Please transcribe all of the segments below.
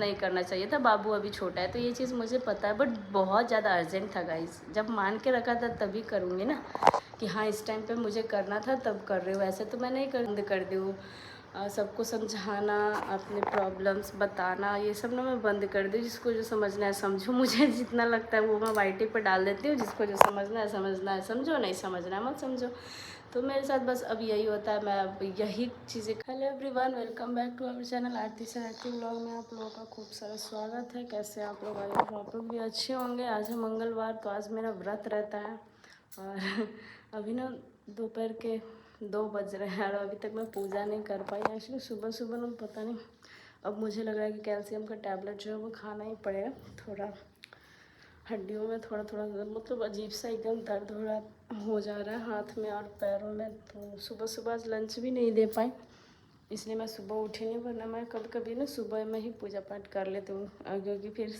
नहीं करना चाहिए था, बाबू अभी छोटा है, तो ये चीज़ मुझे पता है, बट बहुत ज़्यादा अर्जेंट था गाइस। जब मान के रखा था तभी करूँगी ना, कि हाँ इस टाइम पे मुझे करना था तब कर रही हूँ, ऐसे तो मैं नहीं कर दी हूँ। सबको समझाना, अपने प्रॉब्लम्स बताना, ये सब ना मैं बंद कर दी। जिसको जो समझना है समझो, मुझे जितना लगता है वो मैं वाईटी पर डाल देती हूँ। जिसको जो समझना है समझो, नहीं समझना है मत समझो। तो मेरे साथ बस अब यही होता है, मैं अब यही चीज़ें। Hello everyone, welcome back to our channel Aarti से आरती व्लॉग में आप लोगों का खूब सारा स्वागत है। कैसे आप लोग? आई होप आप लोग भी अच्छे होंगे। आज है मंगलवार, तो आज मेरा व्रत रहता है। और अभी ना दोपहर के 2 बज रहे हैं और अभी तक मैं पूजा नहीं कर पाई। एक्चुअली सुबह सुबह ना पता नहीं, अब मुझे लग रहा है कि कैल्शियम का टैबलेट जो है वो खाना ही पड़ेगा। थोड़ा हड्डियों में थोड़ा थोड़ा मतलब अजीब सा एकदम दर्द हो जा रहा है हाथ में और पैरों में। तो सुबह सुबह आज लंच भी नहीं दे पाई, इसलिए मैं सुबह उठी नहीं, वरना मैं कभी कभी ना सुबह में ही पूजा पाठ कर लेती हूँ। क्योंकि फिर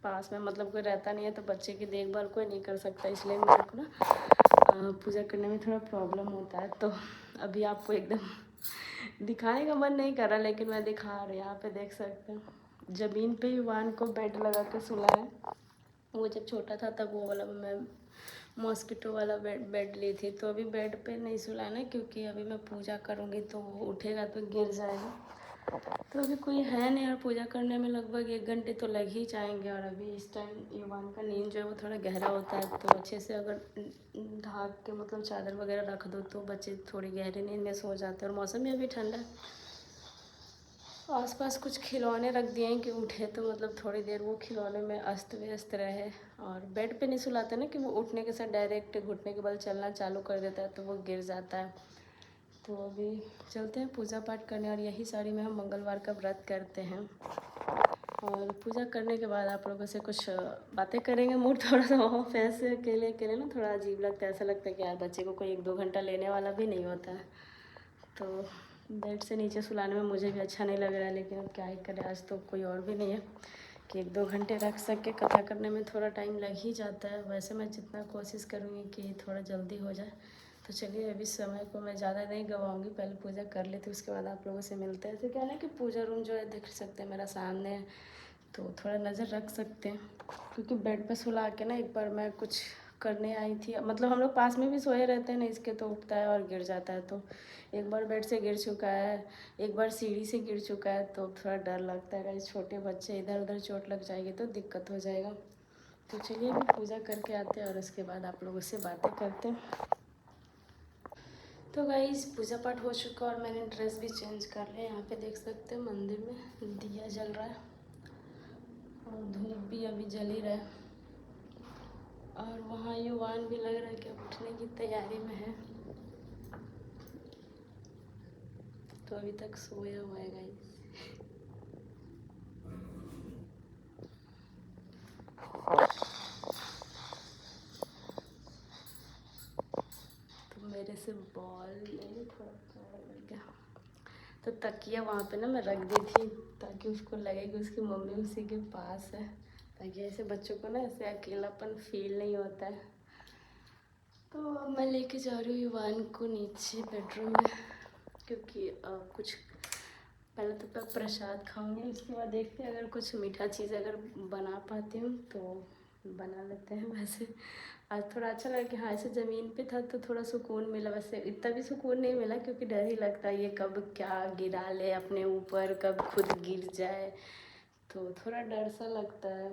पास में मतलब कोई रहता नहीं है, तो बच्चे की देखभाल कोई नहीं कर सकता, इसलिए मेरे को ना पूजा करने में थोड़ा प्रॉब्लम होता है। तो अभी आपको एकदम दिखाने का मन नहीं कर रहा, लेकिन मैं दिखा रही हूँ। यहाँ पे देख सकते हैं ज़मीन पे ही वान को बेड लगा के सुलाया है। वो जब छोटा था तब वो वाला मैं मॉस्किटो वाला बेड ली थी। तो अभी बेड पे नहीं सुलाना, क्योंकि अभी मैं पूजा करूँगी तो वो उठेगा तो गिर जाएगा। तो अभी कोई है नहीं और पूजा करने में लगभग 1 घंटे तो लग ही जाएंगे। और अभी इस टाइम युवान का नींद जो है वो थोड़ा गहरा होता है, तो अच्छे से अगर ढाक के मतलब चादर वगैरह रख दो तो बच्चे थोड़ी गहरी नींद में सो जाते हैं। और मौसम भी अभी ठंडा है। आसपास कुछ खिलौने रख दिए हैं कि उठे तो मतलब थोड़ी देर वो खिलौने में अस्त व्यस्त रहे। और बेड पे नहीं सुलाते ना, कि वो उठने के साथ डायरेक्ट घुटने के बल चलना चालू कर देता है तो वो गिर जाता है। तो अभी चलते हैं पूजा पाठ करने, और यही साड़ी में हम मंगलवार का व्रत करते हैं। और पूजा करने के बाद आप लोगों से कुछ बातें करेंगे। मूड थोड़ा सा ऑफ है, ऐसे अकेले अकेले ना थोड़ा अजीब लगता है। ऐसा लगता है कि यार बच्चे को कोई 1-2 घंटा लेने वाला भी नहीं होता है, तो बेड से नीचे सुलाने में मुझे भी अच्छा नहीं लग रहा है। लेकिन अब क्या ही करें, आज तो कोई और भी नहीं है कि 1-2 घंटे रख सके। कथा करने में थोड़ा टाइम लग ही जाता है। वैसे मैं जितना कोशिश करूँगी कि थोड़ा जल्दी हो जाए। तो चलिए अभी समय को मैं ज़्यादा नहीं गवाऊँगी, पहले पूजा कर लेती हूँ, उसके बाद आप लोगों से मिलते हैं। ऐसे क्या है ना कि पूजा रूम जो है देख सकते हैं मेरा सामने है, तो थोड़ा नज़र रख सकते हैं। क्योंकि बेड पे सुला के ना एक बार मैं कुछ करने आई थी, मतलब हम लोग पास में भी सोए रहते हैं ना इसके, तो उठता है और गिर जाता है। तो एक बार बेड से गिर चुका है, एक बार सीढ़ी से गिर चुका है। तो थोड़ा डर लगता है, छोटे बच्चे इधर उधर चोट लग जाएगी तो दिक्कत हो जाएगा। तो चलिए अभी पूजा करके आते हैं और उसके बाद आप लोगों से बातें करते हैं। तो गाइस पूजा पाठ हो चुका और मैंने ड्रेस भी चेंज कर लिया। यहाँ पे देख सकते हैं मंदिर में दिया जल रहा है और धूप भी अभी जल ही रहा है। और वहाँ युवान भी लग रहा है कि उठने की तैयारी में है, तो अभी तक सोया हुआ है गाइस। तो मेरे से बॉल नहीं, थोड़ा थोड़ा लग गया। तो तकिया वहाँ पे ना मैं रख दी थी, ताकि उसको लगे कि उसकी मम्मी उसी के पास है, ताकि ऐसे बच्चों को ना ऐसे अकेलापन फील नहीं होता है। तो अब मैं लेके जा रही हूँ युवान को नीचे बेडरूम में, क्योंकि कुछ पहले तो मैं प्रसाद खाऊंगी, उसके बाद देखते हैं अगर कुछ मीठा चीज़ अगर बना पाती हूँ तो बना लेते हैं। वैसे आज थोड़ा अच्छा लगा कि हाँ ऐसे ज़मीन पे था तो थोड़ा सुकून मिला। वैसे इतना भी सुकून नहीं मिला, क्योंकि डर ही लगता है ये कब क्या गिरा ले अपने ऊपर, कब खुद गिर जाए, तो थोड़ा डर सा लगता है।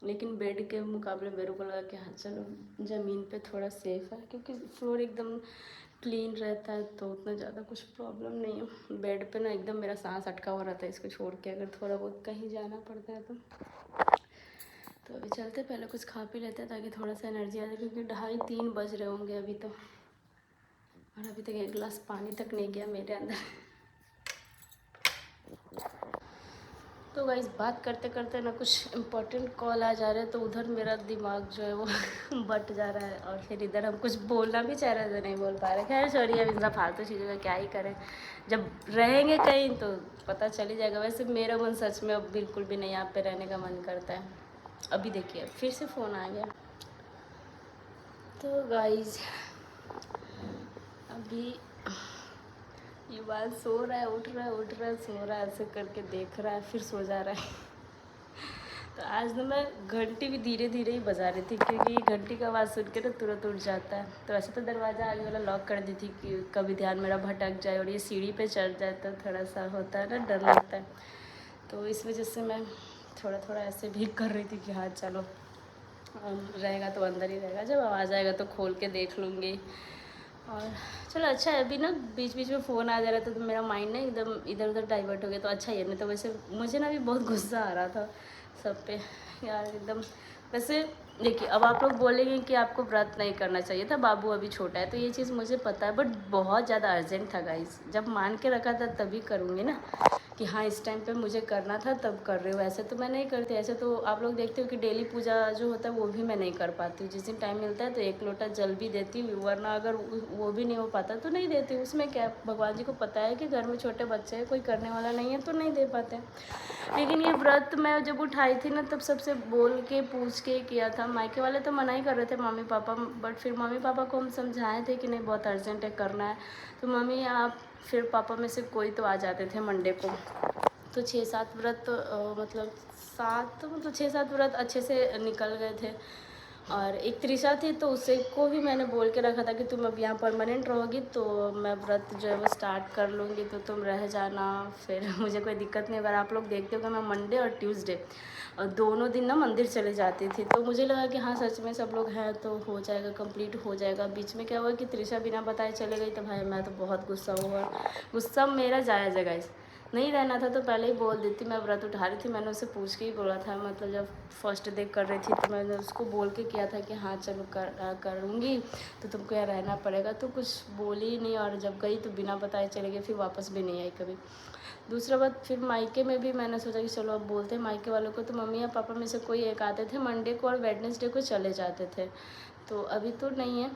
लेकिन बेड के मुकाबले मेरे को लगा कि हाँ चलो ज़मीन पे थोड़ा सेफ़ है, क्योंकि फ्लोर एकदम क्लीन रहता है तो उतना ज़्यादा कुछ प्रॉब्लम नहीं है। बेड पे ना एकदम मेरा सांस अटका हुआ रहता है, इसको छोड़ के अगर थोड़ा बहुत कहीं जाना पड़ता है तो अभी चलते पहले कुछ खा पी लेते हैं, ताकि थोड़ा सा एनर्जी आ जाए। क्योंकि 2:30-3 बज रहे होंगे अभी तो, और अभी तक 1 गिलास पानी तक नहीं गया मेरे अंदर। तो गाइस बात करते करते ना कुछ इम्पोर्टेंट कॉल आ जा रहे हैं, तो उधर मेरा दिमाग जो है वो बट जा रहा है, और फिर इधर हम कुछ बोलना भी चाह रहे थे नहीं बोल पा रहे। खैर छोड़िए, अब इन सब फालतू चीज़ों का क्या ही करें, जब रहेंगे कहीं तो पता चल ही जाएगा। वैसे मेरा मन सच में अब बिल्कुल भी नहीं यहाँ पे रहने का मन करता है। अभी देखिए फिर से फ़ोन आ गया। तो गाइस अभी ये बात सो रहा है, उठ रहा है, उठ रहा है, सो रहा है, ऐसे करके देख रहा है, फिर सो जा रहा है। तो आज ना मैं घंटी भी धीरे धीरे ही बजा रही थी, क्योंकि घंटी का आवाज़ सुन के ना तुरंत उठ जाता है। तो ऐसे तो दरवाज़ा आगे वाला लॉक कर दी थी कि कभी ध्यान मेरा भटक जाए और ये सीढ़ी पे चढ़ जाए तो थोड़ा सा होता है ना, डर लगता है। तो इस वजह से मैं थोड़ा थोड़ा ऐसे भी कर रही थी कि हाँ चलो, रहेगा तो अंदर ही रहेगा, जब आवाज़ आएगा तो खोल के देख लूँगी। और चलो अच्छा है, अभी ना बीच बीच में फ़ोन आ जा रहा था तो मेरा माइंड ना एकदम इधर उधर डाइवर्ट हो गया, तो अच्छा ही है। नहीं तो वैसे मुझे ना अभी बहुत गुस्सा आ रहा था सब पे यार, एकदम। वैसे देखिए, अब आप लोग बोलेंगे कि आपको व्रत नहीं करना चाहिए था, बाबू अभी छोटा है, तो ये चीज़ मुझे पता है, बट बहुत ज़्यादा अर्जेंट था गाइस। जब मान के रखा था तभी करूँगी ना, कि हाँ इस टाइम पे मुझे करना था तब कर रही हूँ। ऐसे तो मैं नहीं करती। ऐसे तो आप लोग देखते हो कि डेली पूजा जो होता है वो भी मैं नहीं कर पाती हूँ। जिस दिन टाइम मिलता है तो एक लोटा जल भी देती हूँ, वरना अगर वो भी नहीं हो पाता तो नहीं देती हूँ। उसमें क्या, भगवान जी को पता है कि घर में छोटे बच्चे हैं, कोई करने वाला नहीं है, तो नहीं दे पाते। लेकिन ये व्रत मैं जब उठाई थी ना, तब सबसे बोल के पूछ के किया था। मायके वाले तो मना ही कर रहे थे, मम्मी पापा, बट फिर मम्मी पापा को हम समझाए थे कि नहीं बहुत अर्जेंट है, करना है। तो मम्मी आप, फिर पापा में से कोई तो आ जाते थे मंडे को। तो 6-7 व्रत मतलब 7, मतलब 6-7 व्रत अच्छे से निकल गए थे। और एक त्रिशा थी, तो उसे को भी मैंने बोल के रखा था कि तुम अब यहाँ परमानेंट रहोगी तो मैं व्रत जो है वो स्टार्ट कर लूँगी, तो तुम रह जाना, फिर मुझे कोई दिक्कत नहीं। अगर आप लोग देखते हो कि मैं मंडे और ट्यूसडे और दोनों दिन ना मंदिर चले जाती थी, तो मुझे लगा कि हाँ सच में सब लोग हैं तो हो जाएगा, कंप्लीट हो जाएगा। बीच में क्या हुआ कि त्रिशा बिना बताए चले गई, तो भाई मैं तो बहुत गुस्सा हुआ। गुस्सा मेरा जायज़ है गाइस, नहीं रहना था तो पहले ही बोल देती। मैं व्रत उठा रही थी, मैंने उसे पूछ के ही बोला था, मतलब जब फर्स्ट डे कर रही थी तो मैंने उसको बोल के किया था कि हाँ चलो करूँगी, तो तुमको यहाँ रहना पड़ेगा। तो कुछ बोली ही नहीं, और जब गई तो बिना बताए चले गए, फिर वापस भी नहीं आई कभी। दूसरा बात, फिर मायके में भी मैंने सोचा कि चलो अब बोलते हैं मायके वालों को, तो मम्मी या पापा में से कोई एक आते थे, मंडे को और वेडनेसडे को चले जाते थे। तो अभी तो नहीं है।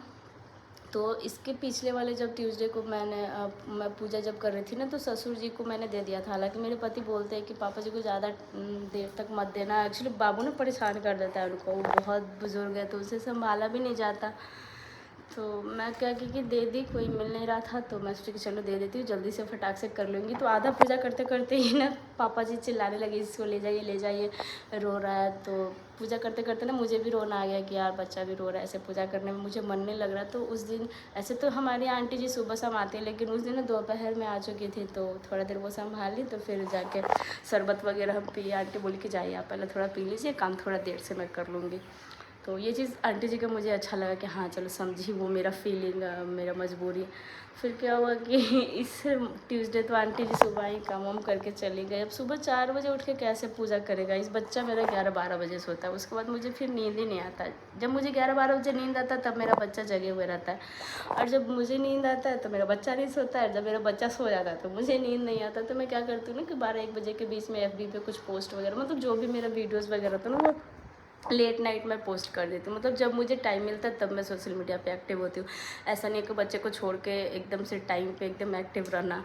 तो इसके पिछले वाले जब ट्यूसडे को मैं पूजा जब कर रही थी ना, तो ससुर जी को मैंने दे दिया था। हालांकि मेरे पति बोलते हैं कि पापा जी को ज़्यादा देर तक मत देना, एक्चुअली बाबू ना परेशान कर देता है उनको, वो बहुत बुजुर्ग है तो उसे संभाला भी नहीं जाता। तो मैं क्या की कि दे दी, कोई मिल नहीं रहा था तो मैं सोची कि चलो दे देती हूँ, जल्दी से फटाक से कर लूँगी। तो आधा पूजा करते करते ही ना पापा जी चिल्लाने लगे, इसको ले जाइए, रो रहा है। तो पूजा करते करते ना मुझे भी रोना आ गया कि यार बच्चा भी रो रहा है, ऐसे पूजा करने में मुझे मन नहीं लग रहा। तो उस दिन ऐसे तो हमारी आंटी जी सुबह शाम आती है, लेकिन उस दिन ना दोपहर में आ चुकी थी, तो थोड़ा देर वो संभाली, तो फिर जाके शरबत वगैरह हम पिए। आंटी बोली कि जाइए आप पहले थोड़ा पी लीजिए, काम थोड़ा देर से मैं कर लूँगी। तो ये चीज़ आंटी जी का मुझे अच्छा लगा कि हाँ चलो समझी वो मेरा फीलिंग, मेरा मजबूरी। फिर क्या हुआ कि इस ट्यूसडे तो आंटी जी सुबह ही काम वाम करके चली गई। अब सुबह 4 बजे उठ के कैसे पूजा करेगा, इस बच्चा मेरा 11-12 बजे सोता है, उसके बाद मुझे फिर नींद ही नहीं आता। जब मुझे 11-12 बजे नींद आता है तब मेरा बच्चा जगे हुए रहता है, और जब मुझे नींद आता है तो मेरा बच्चा नहीं सोता है। जब मेरा बच्चा सो जाता है तो मुझे नींद नहीं आता। तो मैं क्या करती हूँ ना कि 12-1 बजे के बीच में FB पे कुछ पोस्ट वगैरह, मतलब जो भी मेरा वीडियोज़ वगैरह होता है ना, वो लेट नाइट में पोस्ट कर देती हूँ। मतलब जब मुझे टाइम मिलता है तब मैं सोशल मीडिया पे एक्टिव होती हूँ। ऐसा नहीं है कि बच्चे को छोड़ के एकदम से टाइम पे एकदम एक्टिव रहना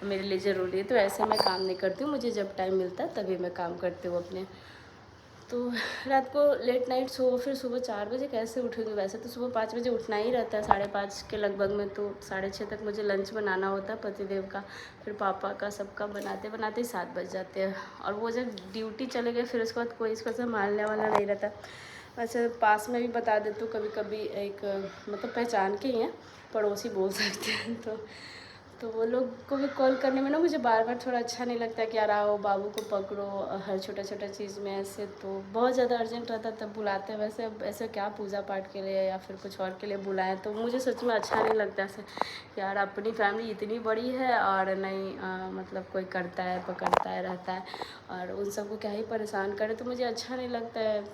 मेरे लिए ज़रूरी है, तो ऐसे मैं काम नहीं करती हूँ। मुझे जब टाइम मिलता है तभी मैं काम करती हूँ अपने। तो रात को लेट नाइट सो, फिर सुबह 4 बजे कैसे उठूँगी। वैसे तो सुबह 5 बजे उठना ही रहता है, 5:30 के लगभग में। तो 6:30 तक मुझे लंच बनाना होता है पतिदेव का, फिर पापा का, सबका बनाते बनाते ही 7 बज जाते हैं। और वो जब ड्यूटी चले गए फिर उसके बाद कोई इसको संभालने वाला नहीं रहता। वैसे पास में भी बता देती हूँ कभी कभी, एक मतलब पहचान के ही हैं, पड़ोसी बोल सकते हैं। तो वो लोग को भी कॉल करने में ना मुझे बार बार थोड़ा अच्छा नहीं लगता कि यार आओ बाबू को पकड़ो, हर छोटा छोटा चीज़ में ऐसे। तो बहुत ज़्यादा अर्जेंट रहता तब बुलाते हैं। वैसे अब ऐसे क्या पूजा पाठ के लिए या फिर कुछ और के लिए बुलाएं, तो मुझे सच में अच्छा नहीं लगता ऐसे। यार अपनी फैमिली इतनी बड़ी है और नहीं मतलब कोई करता है पकड़ता है रहता है, और उन सबको क्या ही परेशान करे, तो मुझे अच्छा नहीं लगता है।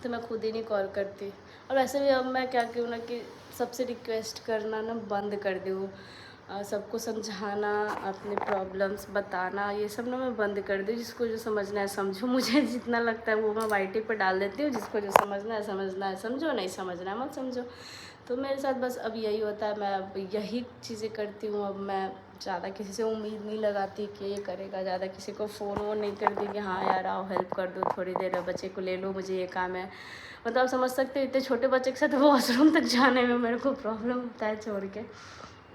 तो मैं खुद ही नहीं कॉल करती। और वैसे भी अब मैं क्या क्यों ना कि सबसे रिक्वेस्ट करना ना बंद कर दूँ, सबको समझाना, अपने प्रॉब्लम्स बताना, ये सब ना मैं बंद कर दूँ। जिसको जो समझना है समझो, मुझे जितना लगता है वो मैं वाईटी पर डाल देती हूँ। जिसको जो समझना है समझो, नहीं समझना है मत समझो। तो मेरे साथ बस अब यही होता है, मैं अब यही चीज़ें करती हूँ। अब मैं ज़्यादा किसी से उम्मीद नहीं लगाती कि ये करेगा, ज़्यादा किसी को फ़ोन वोन नहीं करती कि हाँ यार आओ हेल्प कर दो थोड़ी देर, बच्चे को ले लो मुझे ये काम है। मतलब आप समझ सकते हो इतने छोटे बच्चे के साथ वॉशरूम तक जाने में मेरे को प्रॉब्लम होता है छोड़ के।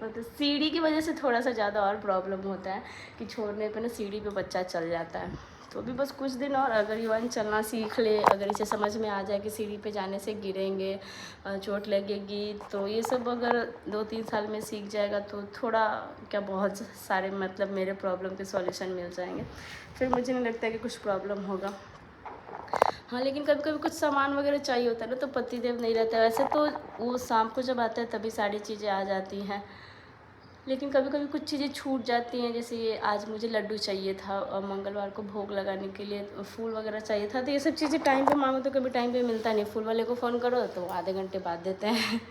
मतलब सीढ़ी की वजह से थोड़ा सा ज़्यादा और प्रॉब्लम होता है कि छोड़ने पे ना सीढ़ी पे बच्चा चल जाता है। तो अभी बस कुछ दिन और, अगर युवान चलना सीख ले, अगर इसे समझ में आ जाए कि सीढ़ी पे जाने से गिरेंगे, चोट लगेगी, तो ये सब अगर 2-3 साल में सीख जाएगा तो थोड़ा क्या बहुत सारे मतलब मेरे प्रॉब्लम के सॉल्यूशन मिल जाएंगे। फिर मुझे नहीं लगता कि कुछ प्रॉब्लम होगा। हाँ, लेकिन कभी कभी कुछ सामान वगैरह चाहिए होता है ना, तो पतिदेव नहीं रहता है। वैसे तो वो शाम को जब आता है तभी सारी चीज़ें आ जाती हैं, लेकिन कभी कभी कुछ चीज़ें छूट जाती हैं। जैसे ये आज मुझे लड्डू चाहिए था और मंगलवार को भोग लगाने के लिए फूल वगैरह चाहिए था, तो ये सब चीज़ें टाइम पे मांगो तो कभी टाइम पे मिलता नहीं। फूल वाले को फ़ोन करो तो आधे घंटे बाद देते हैं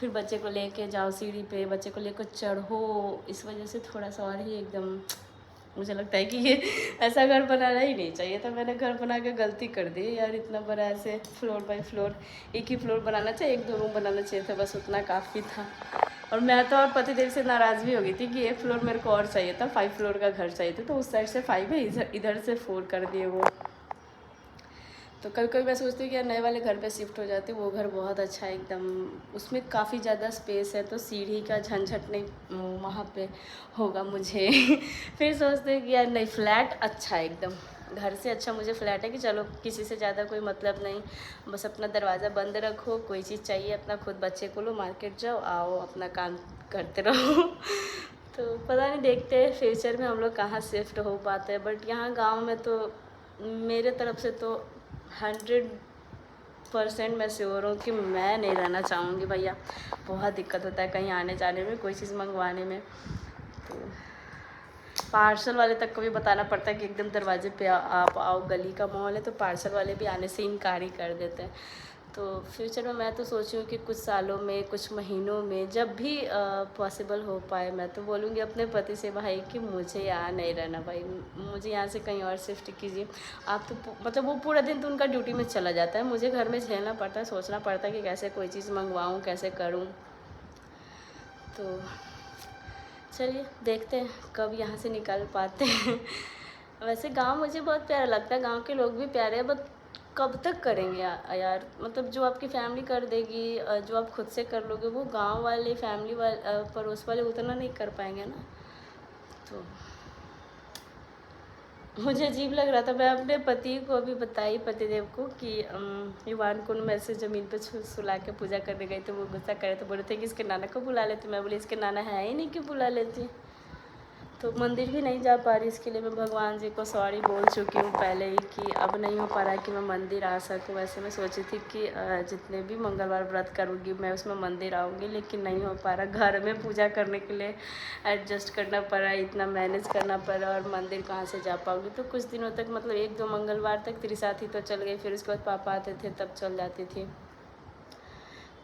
फिर बच्चे को लेके जाओ सीढ़ी पे, बच्चे को लेकर चढ़ो, इस वजह से थोड़ा सा और ही एकदम मुझे लगता है कि ये ऐसा घर बनाना ही नहीं चाहिए था। मैंने घर बना के गलती कर दी यार, इतना बड़ा ऐसे फ्लोर बाय फ्लोर, एक ही फ्लोर बनाना चाहिए, 1-2 रूम बनाना चाहिए था, बस उतना काफ़ी था। और मैं तो और पतिदेव से नाराज़ भी हो गई थी कि 1 फ्लोर मेरे को और चाहिए था, 5 फ्लोर का घर चाहिए था, तो उस साइड से 5 है, इधर से 4 कर दिए वो। तो कभी कभी मैं सोचती हूँ कि यार नए वाले घर पे शिफ्ट हो जाती हूँ, वो घर बहुत अच्छा है एकदम, उसमें काफ़ी ज़्यादा स्पेस है, तो सीढ़ी का झंझट नहीं वहाँ पे होगा मुझे फिर सोचते हैं कि यार नहीं, फ्लैट अच्छा है एकदम, घर से अच्छा मुझे फ्लैट है कि चलो किसी से ज़्यादा कोई मतलब नहीं, बस अपना दरवाज़ा बंद रखो, कोई चीज़ चाहिए अपना खुद बच्चे को लो, मार्केट जाओ, आओ अपना काम करते रहो तो पता नहीं, देखते हैं फ्यूचर में हम लोग कहाँ शिफ्ट हो पाते हैं। बट यहाँ गाँव में तो मेरे तरफ से तो 100% मैं श्योर हूँ कि मैं नहीं रहना चाहूँगी भैया। बहुत दिक्कत होता है कहीं आने जाने में, कोई चीज़ मंगवाने में। तो पार्सल वाले तक को भी बताना पड़ता है कि एकदम दरवाजे पे आप आओ, गली का माहौल है, तो पार्सल वाले भी आने से इनकार ही कर देते हैं। तो फ्यूचर में मैं तो सोची हूँ कि कुछ सालों में, कुछ महीनों में, जब भी पॉसिबल हो पाए, मैं तो बोलूँगी अपने पति से, भाई कि मुझे यहाँ नहीं रहना भाई, मुझे यहाँ से कहीं और शिफ्ट कीजिए आप। तो मतलब वो पूरा दिन तो उनका ड्यूटी में चला जाता है, मुझे घर में झेलना पड़ता है, सोचना पड़ता है कि कैसे कोई चीज़ मंगवाऊँ, कैसे करूँ। तो चलिए देखते हैं कब यहाँ से निकल पाते हैं वैसे गांव मुझे बहुत प्यारा लगता है, गांव के लोग भी प्यारे हैं, बट कब तक करेंगे यार, मतलब जो आपकी फैमिली कर देगी, जो आप खुद से कर लोगे, वो गांव वाले फैमिली वाले पड़ोस वाले उतना नहीं कर पाएंगे ना। तो मुझे अजीब लग रहा था, मैं अपने पति को अभी बताई, पतिदेव को, कि युवान को मैं ऐसे ज़मीन पे सुला के पूजा करने गई, तो वो गुस्सा करे, तो बोले थे कि इसके नाना को बुला लेती। मैं बोली इसके नाना है ही नहीं कि बुला लेती। तो मंदिर भी नहीं जा पा रही, इसके लिए मैं भगवान जी को सॉरी बोल चुकी हूँ पहले ही कि अब नहीं हो पा रहा है कि मैं मंदिर आ सकूँ। वैसे मैं सोची थी कि जितने भी मंगलवार व्रत करूँगी मैं उसमें मंदिर आऊँगी, लेकिन नहीं हो पा रहा, घर में पूजा करने के लिए एडजस्ट करना पड़ा, इतना मैनेज करना पड़ा, और मंदिर कहाँ से जा पाऊँगी। तो कुछ दिनों तक, मतलब 1-2 मंगलवार तक त्रिसाथी तो चल गई, फिर उसके बाद पापा आते थे तब चल जाती थी।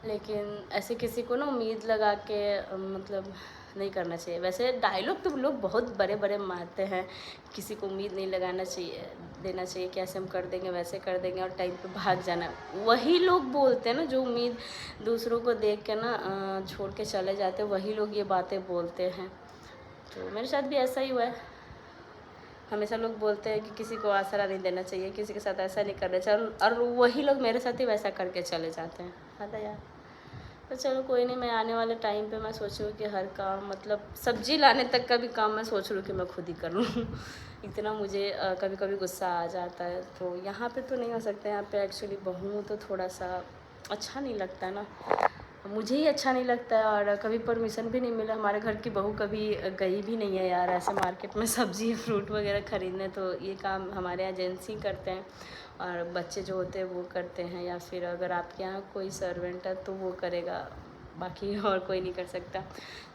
लेकिन ऐसे किसी को ना उम्मीद लगा के मतलब नहीं करना चाहिए। वैसे डायलॉग तो लोग बहुत बड़े बड़े मारते हैं, किसी को उम्मीद नहीं लगाना चाहिए, देना चाहिए कि ऐसे हम कर देंगे, वैसे कर देंगे, और टाइम पे भाग जाना। वही लोग बोलते हैं ना जो उम्मीद दूसरों को देख के ना छोड़ के चले जाते हैं, वही लोग ये बातें बोलते हैं। तो मेरे साथ भी ऐसा ही हुआ है। हमेशा लोग बोलते हैं कि किसी को आसरा नहीं देना चाहिए, किसी के साथ ऐसा नहीं करना चाहिए, और वही लोग मेरे साथ ही वैसा करके चले जाते हैं। हाँ यार, तो चलो कोई नहीं, मैं आने वाले टाइम पे मैं सोच रही हूँ कि हर काम, मतलब सब्जी लाने तक का भी काम मैं सोच रही हूँ कि मैं खुद ही कर लूँ इतना मुझे कभी कभी गुस्सा आ जाता है। तो यहाँ पे तो नहीं हो सकता, यहाँ पे एक्चुअली बहू हूँ तो थोड़ा सा अच्छा नहीं लगता ना, मुझे ही अच्छा नहीं लगता है। और कभी परमिशन भी नहीं मिला, हमारे घर की बहू कभी गई भी नहीं है यार ऐसे मार्केट में सब्ज़ी फ्रूट वगैरह ख़रीदने, तो ये काम हमारे यहाँ एजेंसी करते हैं, और बच्चे जो होते हैं वो करते हैं, या फिर अगर आपके यहाँ कोई सर्वेंट है तो वो करेगा, बाकी और कोई नहीं कर सकता।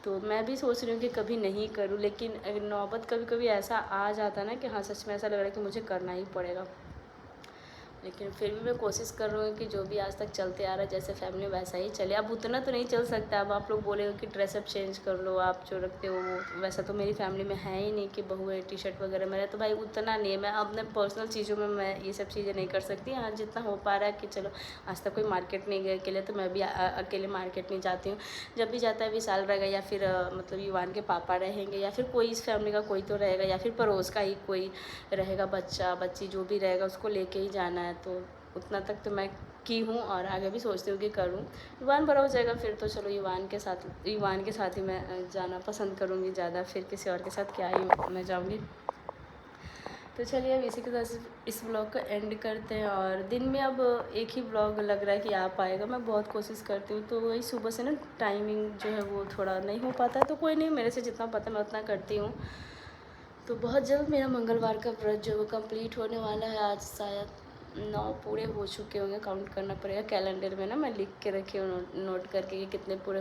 तो मैं भी सोच रही हूँ कि कभी नहीं करूँ, लेकिन नौबत कभी कभी ऐसा आ जाता ना कि हाँ सच में ऐसा लग रहा है कि मुझे करना ही पड़ेगा। लेकिन फिर भी मैं कोशिश कर रही हूँ कि जो भी आज तक चलते आ रहा है जैसे फैमिली वैसा ही चले। अब उतना तो नहीं चल सकता, अब आप लोग बोलेंगे कि ड्रेसअप चेंज कर लो, आप जो रखते हो वो वैसा तो मेरी फैमिली में है ही नहीं कि बहू है टी शर्ट वगैरह, मेरा तो भाई उतना नहीं है। मैं अपने पर्सनल चीज़ों में मैं ये सब चीज़ें नहीं कर सकती। हाँ जितना हो पा रहा है कि चलो, आज तक कोई मार्केट नहीं गए अकेले, तो मैं भी अकेले मार्केट नहीं जाती हूँ। जब भी जाता है विशाल रहेगा, या फिर मतलब युवान के पापा रहेंगे, या फिर कोई इस फैमिली का कोई तो रहेगा, या फिर पड़ोस का ही कोई रहेगा, बच्चा बच्ची जो भी रहेगा उसको लेके ही जाना है। तो उतना तक तो मैं की हूँ और आगे भी सोचती हूँ कि करूँ। ईवान बड़ा हो जाएगा फिर तो चलो ईवान के साथ ही मैं जाना पसंद करूँगी ज़्यादा, फिर किसी और के साथ क्या ही मैं जाऊँगी। तो चलिए अब इसी के साथ इस ब्लॉग को एंड करते हैं। और दिन में अब एक ही ब्लॉग लग रहा है कि आ पाएगा, मैं बहुत कोशिश करती हूँ, तो वही सुबह से ना टाइमिंग जो है वो थोड़ा नहीं हो पाता है, तो कोई नहीं, मेरे से जितना पता मैं उतना करती हूँ। तो बहुत जल्द मेरा मंगलवार का व्रत जो है वो कंप्लीट होने वाला है। आज शायद 9 पूरे हो चुके होंगे, काउंट करना पड़ेगा कैलेंडर में ना, मैं लिख के रखी हूँ नोट करके कि कितने पूरे